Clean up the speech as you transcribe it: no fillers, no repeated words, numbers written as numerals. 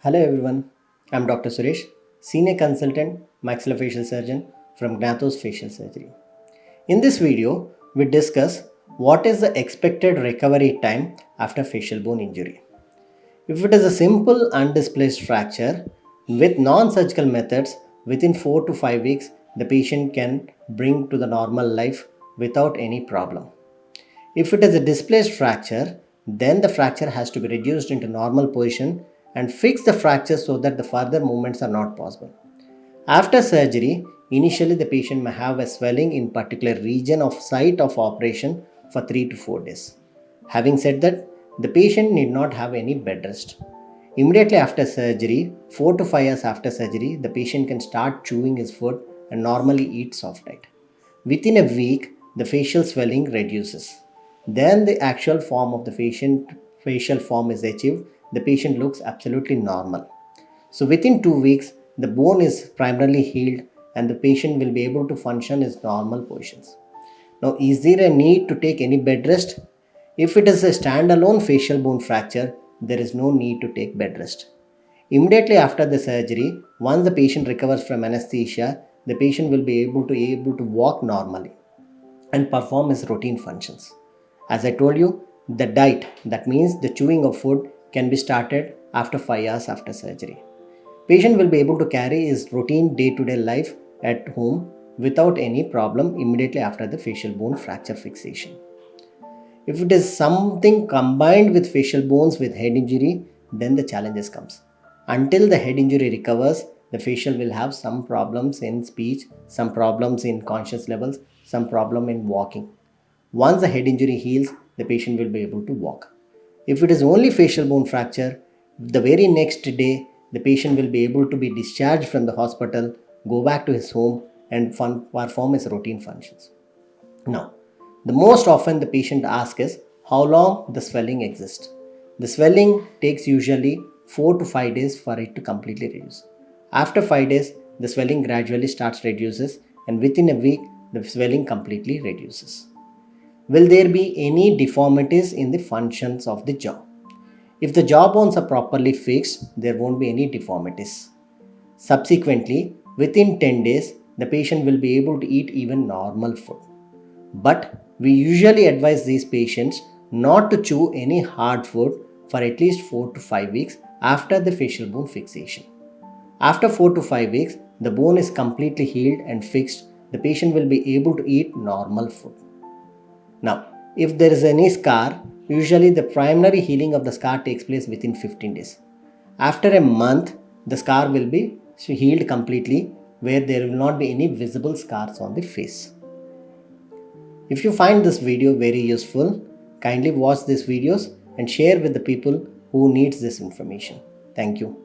Hello everyone, I'm Dr. Suresh, Senior Consultant Maxillofacial Surgeon from Gnathos Facial Surgery. In this video, we discuss what is the expected recovery time after facial bone injury. If it is a simple undisplaced fracture with non-surgical methods, within 4 to 5 weeks, the patient can bring to the normal life without any problem. If it is a displaced fracture, then the fracture has to be reduced into normal position and fix the fracture so that the further movements are not possible. After surgery, initially the patient may have a swelling in particular region of site of operation for 3 to 4 days. Having said that, the patient need not have any bed rest. Immediately after surgery, 4 to 5 hours after surgery, the patient can start chewing his food and normally eat soft diet. Within a week, the facial swelling reduces. Then the actual form of the facial form is achieved. The patient looks absolutely normal. So within 2 weeks, the bone is primarily healed and the patient will be able to function in normal positions. Now, is there a need to take any bed rest? If it is a standalone facial bone fracture, there is no need to take bed rest. Immediately after the surgery, once the patient recovers from anesthesia, the patient will be able to walk normally and perform his routine functions. As I told you, the diet, that means the chewing of food, can be started after 5 hours after surgery. Patient will be able to carry his routine day-to-day life at home without any problem immediately after the facial bone fracture fixation. If it is something combined with facial bones with head injury, then the challenges comes. Until the head injury recovers, the facial will have some problems in speech, some problems in conscious levels, some problem in walking. Once the head injury heals, the patient will be able to walk. If it is only facial bone fracture, the very next day, the patient will be able to be discharged from the hospital, go back to his home and perform his routine functions. Now, the most often the patient asks is how long the swelling exists. The swelling takes usually 4 to 5 days for it to completely reduce. After 5 days, the swelling gradually starts reduces and within a week, the swelling completely reduces. Will there be any deformities in the functions of the jaw? If the jaw bones are properly fixed, there won't be any deformities. Subsequently, within 10 days, the patient will be able to eat even normal food. But we usually advise these patients not to chew any hard food for at least 4 to 5 weeks after the facial bone fixation. After 4 to 5 weeks, the bone is completely healed and fixed. The patient will be able to eat normal food. Now, if there is any scar, usually the primary healing of the scar takes place within 15 days. After a month, the scar will be healed completely where there will not be any visible scars on the face. If you find this video very useful, kindly watch these videos and share with the people who needs this information. Thank you.